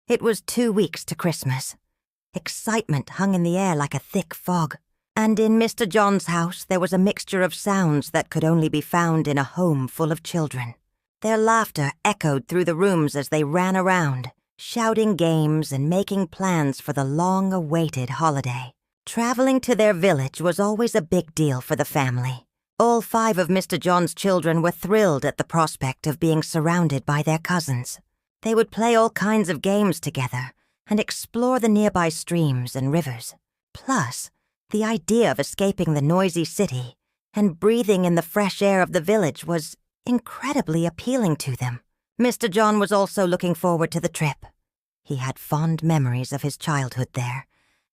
It was 2 weeks to Christmas. Excitement hung in the air like a thick fog, and in Mr. John's house there was a mixture of sounds that could only be found in a home full of children. Their laughter echoed through the rooms as they ran around, shouting games and making plans for the long-awaited holiday. Traveling to their village was always a big deal for the family. All 5 of Mr. John's children were thrilled at the prospect of being surrounded by their cousins. They would play all kinds of games together and explore the nearby streams and rivers. Plus, the idea of escaping the noisy city and breathing in the fresh air of the village was incredibly appealing to them. Mr. John was also looking forward to the trip. He had fond memories of his childhood there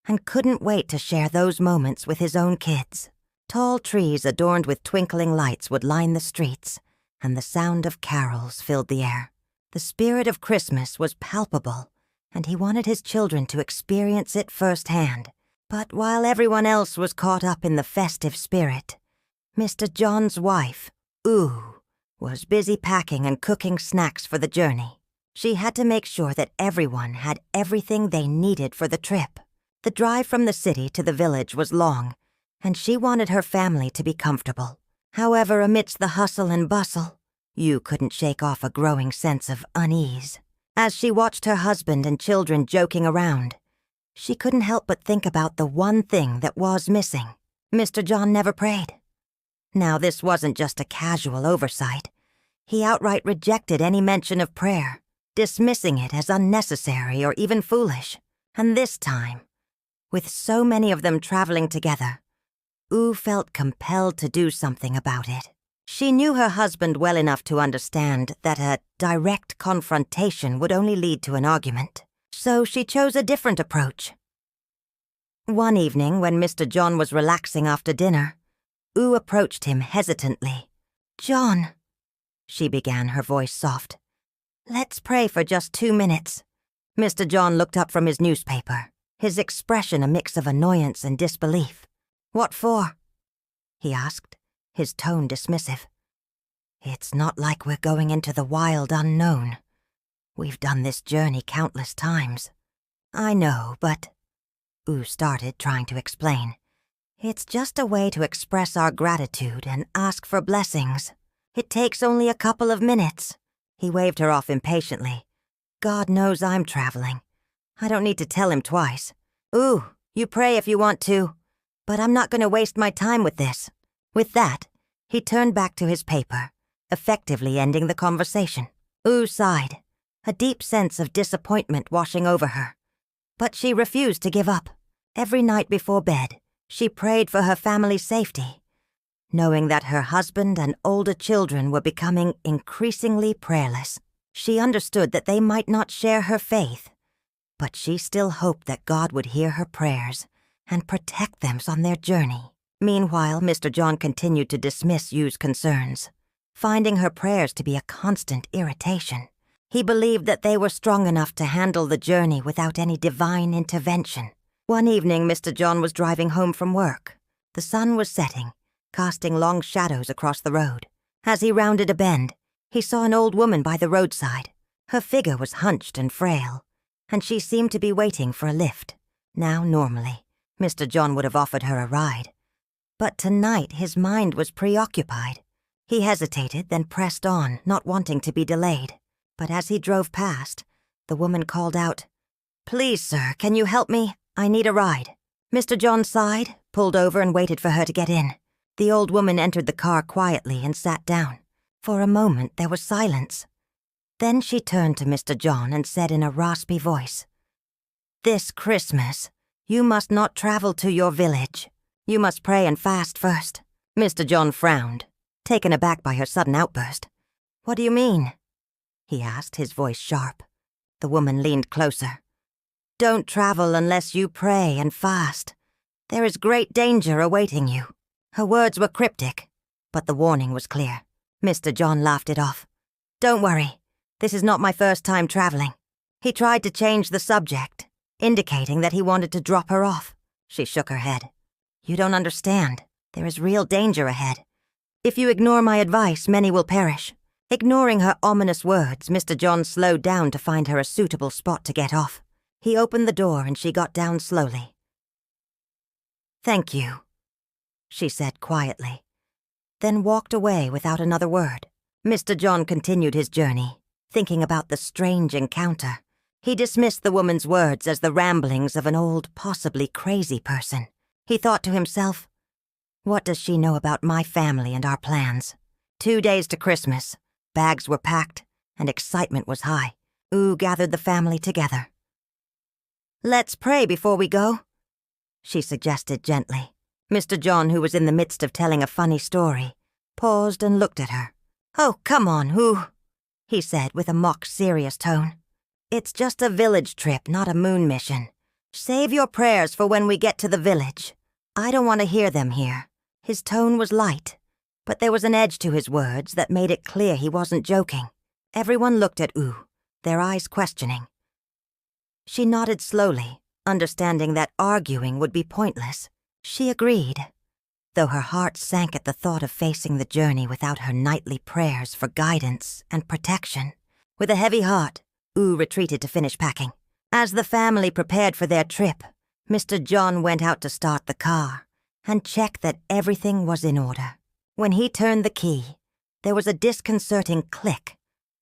and couldn't wait to share those moments with his own kids. Tall trees adorned with twinkling lights would line the streets, and the sound of carols filled the air. The spirit of Christmas was palpable, and he wanted his children to experience it firsthand. But while everyone else was caught up in the festive spirit, Mr. John's wife, was busy packing and cooking snacks for the journey. She had to make sure that everyone had everything they needed for the trip. The drive from the city to the village was long, and she wanted her family to be comfortable. However, amidst the hustle and bustle, couldn't shake off a growing sense of unease. As she watched her husband and children joking around, she couldn't help but think about the one thing that was missing. Mr. John never prayed. Now, this wasn't just a casual oversight. He outright rejected any mention of prayer, dismissing it as unnecessary or even foolish. And this time, with so many of them traveling together, felt compelled to do something about it. She knew her husband well enough to understand that a direct confrontation would only lead to an argument, so she chose a different approach. One evening, when Mr. John was relaxing after dinner, approached him hesitantly. "John," she began, her voice soft, "let's pray for just 2 minutes." Mr. John looked up from his newspaper, his expression a mix of annoyance and disbelief. "What for?" he asked, his tone dismissive. "It's not like we're going into the wild unknown. We've done this journey countless times." "I know, but—" started, trying to explain. "It's just a way to express our gratitude and ask for blessings. It takes only a couple of minutes." He waved her off impatiently. "God knows I'm traveling. I don't need to tell him twice. You pray if you want to, but I'm not going to waste my time with this." With that, he turned back to his paper, effectively ending the conversation. Sighed, a deep sense of disappointment washing over her. But she refused to give up. Every night before bed, she prayed for her family's safety, knowing that her husband and older children were becoming increasingly prayerless. She understood that they might not share her faith, but she still hoped that God would hear her prayers and protect them on their journey. Meanwhile, Mr. John continued to dismiss Yu's concerns, finding her prayers to be a constant irritation. He believed that they were strong enough to handle the journey without any divine intervention. One evening, Mr. John was driving home from work. The sun was setting, casting long shadows across the road. As he rounded a bend, he saw an old woman by the roadside. Her figure was hunched and frail, and she seemed to be waiting for a lift. Now, normally, Mr. John would have offered her a ride. But tonight his mind was preoccupied. He hesitated, then pressed on, not wanting to be delayed. But as he drove past, the woman called out, "Please, sir, can you help me? I need a ride." Mr. John sighed, pulled over, and waited for her to get in. The old woman entered the car quietly and sat down. For a moment there was silence. Then she turned to Mr. John and said in a raspy voice, "This Christmas, you must not travel to your village. You must pray and fast first." Mr. John frowned, taken aback by her sudden outburst. "What do you mean?" he asked, his voice sharp. The woman leaned closer. "Don't travel unless you pray and fast. There is great danger awaiting you." Her words were cryptic, but the warning was clear. Mr. John laughed it off. "Don't worry, this is not my first time traveling." He tried to change the subject, indicating that he wanted to drop her off. She shook her head. "You don't understand. There is real danger ahead. If you ignore my advice, many will perish. Ignoring her ominous words, Mr. John slowed down to find her a suitable spot to get off. He opened the door and she got down slowly. "Thank you," she said quietly, then walked away without another word. Mr. John continued his journey, thinking about the strange encounter. He dismissed the woman's words as the ramblings of an old, possibly crazy person. He thought to himself, what does she know about my family and our plans? 2 days to Christmas, bags were packed, and excitement was high. Ooh gathered the family together. "Let's pray before we go," she suggested gently. Mr. John, who was in the midst of telling a funny story, paused and looked at her. "Oh, come on, Ooh," he said with a mock-serious tone. "It's just a village trip, not a moon mission. Save your prayers for when we get to the village. I don't want to hear them here." His tone was light, but there was an edge to his words that made it clear he wasn't joking. Everyone looked at Ooh, their eyes questioning. She nodded slowly, understanding that arguing would be pointless. She agreed, though her heart sank at the thought of facing the journey without her nightly prayers for guidance and protection. With a heavy heart, Ooh retreated to finish packing. As the family prepared for their trip, Mr. John went out to start the car and check that everything was in order. When he turned the key, there was a disconcerting click,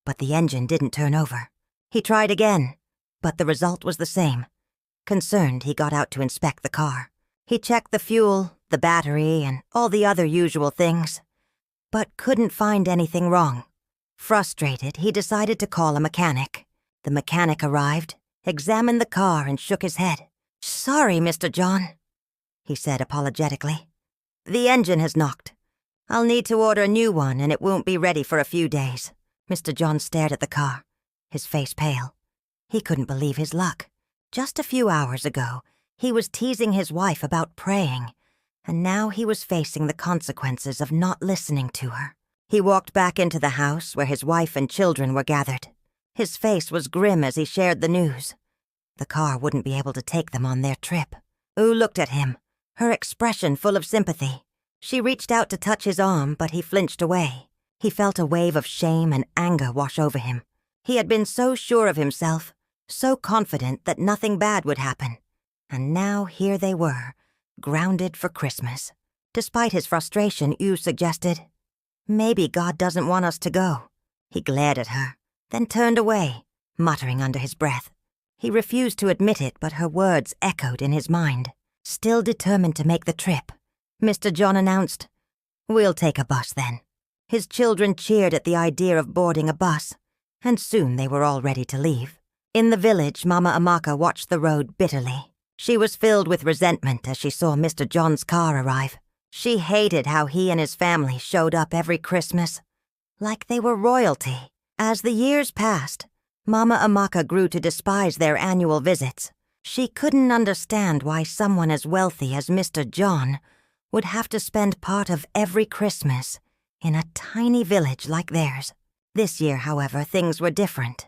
but the engine didn't turn over. He tried again, but the result was the same. Concerned, he got out to inspect the car. He checked the fuel, the battery, and all the other usual things, but couldn't find anything wrong. Frustrated, he decided to call a mechanic. The mechanic arrived, examined the car, and shook his head. "Sorry, Mr. John," he said apologetically. "The engine has knocked. I'll need to order a new one, and it won't be ready for a few days." Mr. John stared at the car, his face pale. He couldn't believe his luck. Just a few hours ago, he was teasing his wife about praying, and now he was facing the consequences of not listening to her. He walked back into the house where his wife and children were gathered. His face was grim as he shared the news. The car wouldn't be able to take them on their trip. Ooh looked at him, her expression full of sympathy. She reached out to touch his arm, but he flinched away. He felt a wave of shame and anger wash over him. He had been so sure of himself, so confident that nothing bad would happen. And now here they were, grounded for Christmas. Despite his frustration, Ooh suggested, "Maybe God doesn't want us to go." He glared at her, then turned away, muttering under his breath. He refused to admit it, but her words echoed in his mind. Still determined to make the trip, Mr. John announced, "We'll take a bus then." His children cheered at the idea of boarding a bus, and soon they were all ready to leave. In the village, Mama Amaka watched the road bitterly. She was filled with resentment as she saw Mr. John's car arrive. She hated how he and his family showed up every Christmas, like they were royalty. As the years passed, Mama Amaka grew to despise their annual visits. She couldn't understand why someone as wealthy as Mr. John would have to spend part of every Christmas in a tiny village like theirs. This year, however, things were different.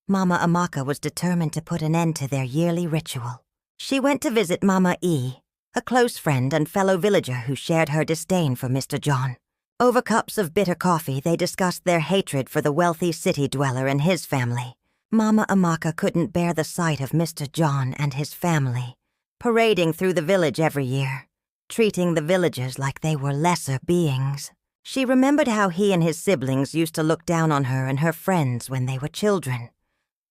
Mama Amaka was determined to put an end to their yearly ritual. She went to visit Mama E, a close friend and fellow villager who shared her disdain for Mr. John. Over cups of bitter coffee, they discussed their hatred for the wealthy city dweller and his family. Mama Amaka couldn't bear the sight of Mr. John and his family parading through the village every year, treating the villagers like they were lesser beings. She remembered how he and his siblings used to look down on her and her friends when they were children,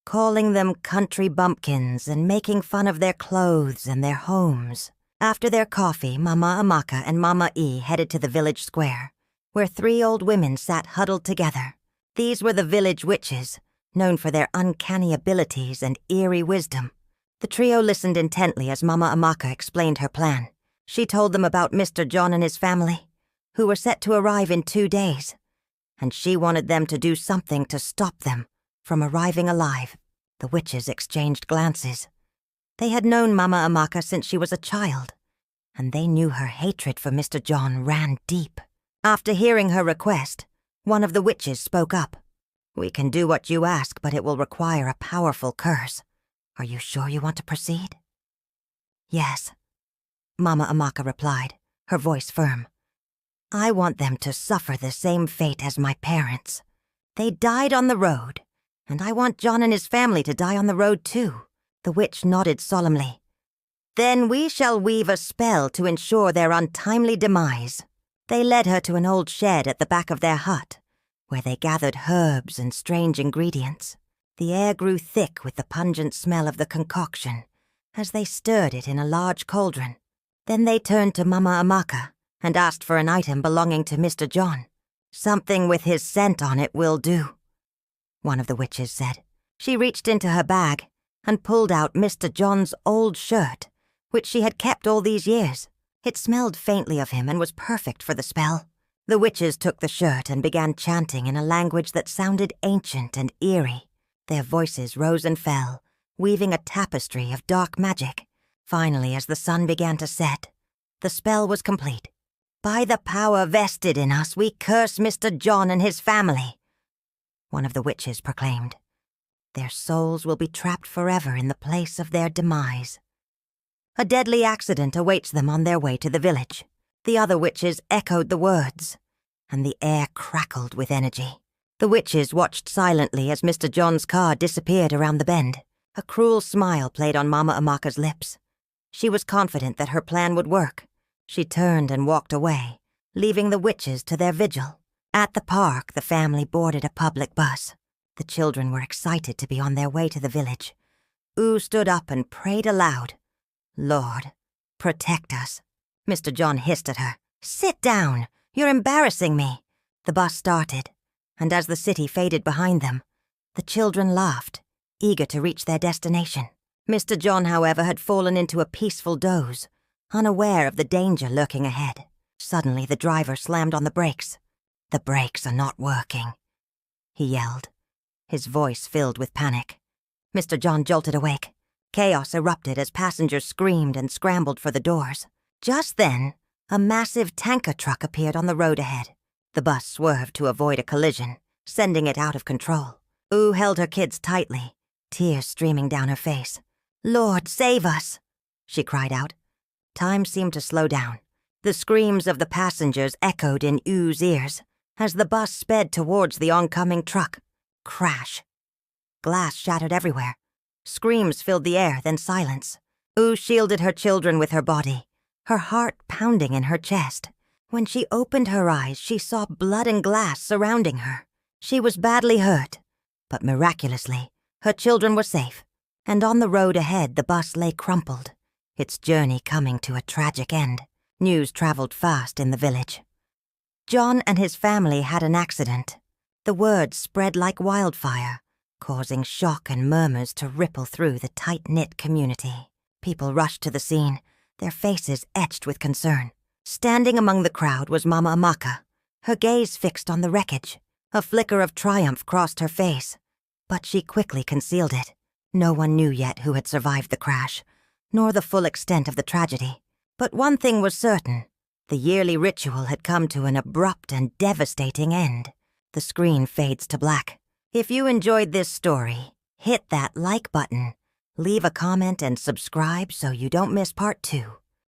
calling them country bumpkins and making fun of their clothes and their homes. After their coffee, Mama Amaka and Mama E headed to the village square, where 3 old women sat huddled together. These were the village witches, known for their uncanny abilities and eerie wisdom. The trio listened intently as Mama Amaka explained her plan. She told them about Mr. John and his family, who were set to arrive in 2 days, and she wanted them to do something to stop them from arriving alive. The witches exchanged glances. They had known Mama Amaka since she was a child, and they knew her hatred for Mr. John ran deep. After hearing her request, one of the witches spoke up. "We can do what you ask, but it will require a powerful curse. Are you sure you want to proceed?" "Yes," Mama Amaka replied, her voice firm. "I want them to suffer the same fate as my parents. They died on the road, and I want John and his family to die on the road too." The witch nodded solemnly. "Then we shall weave a spell to ensure their untimely demise." They led her to an old shed at the back of their hut, where they gathered herbs and strange ingredients. The air grew thick with the pungent smell of the concoction as they stirred it in a large cauldron. Then they turned to Mama Amaka and asked for an item belonging to Mr. John. "Something with his scent on it will do," one of the witches said. She reached into her bag and pulled out Mr. John's old shirt, which she had kept all these years. It smelled faintly of him and was perfect for the spell. The witches took the shirt and began chanting in a language that sounded ancient and eerie. Their voices rose and fell, weaving a tapestry of dark magic. Finally, as the sun began to set, the spell was complete. "By the power vested in us, we curse Mr. John and his family," one of the witches proclaimed. "Their souls will be trapped forever in the place of their demise." A deadly accident awaits them on their way to the village. The other witches echoed the words, and the air crackled with energy. The witches watched silently as Mr. John's car disappeared around the bend. A cruel smile played on Mama Amaka's lips. She was confident that her plan would work. She turned and walked away, leaving the witches to their vigil. At the park, the family boarded a public bus. The children were excited to be on their way to the village. Ooh stood up and prayed aloud. "Lord, protect us." Mr. John hissed at her. "Sit down. You're embarrassing me." The bus started, and as the city faded behind them, the children laughed, eager to reach their destination. Mr. John, however, had fallen into a peaceful doze, unaware of the danger lurking ahead. Suddenly, the driver slammed on the brakes. "The brakes are not working," he yelled, his voice filled with panic. Mr. John jolted awake. Chaos erupted as passengers screamed and scrambled for the doors. Just then, a massive tanker truck appeared on the road ahead. The bus swerved to avoid a collision, sending it out of control. Ooh held her kids tightly, tears streaming down her face. "Lord, save us," she cried out. Time seemed to slow down. The screams of the passengers echoed in Ooh's ears as the bus sped towards the oncoming truck. Crash. Glass shattered everywhere. Screams filled the air, then silence. Ooh shielded her children with her body, her heart pounding in her chest. When she opened her eyes, she saw blood and glass surrounding her. She was badly hurt, but miraculously, her children were safe. And on the road ahead, the bus lay crumpled, its journey coming to a tragic end. News traveled fast in the village. John and his family had an accident. The word spread like wildfire, causing shock and murmurs to ripple through the tight-knit community. People rushed to the scene, their faces etched with concern. Standing among the crowd was Mama Amaka, her gaze fixed on the wreckage. A flicker of triumph crossed her face, but she quickly concealed it. No one knew yet who had survived the crash, nor the full extent of the tragedy. But one thing was certain: the yearly ritual had come to an abrupt and devastating end. The screen fades to black. If you enjoyed this story, hit that like button, leave a comment and subscribe so you don't miss part 2.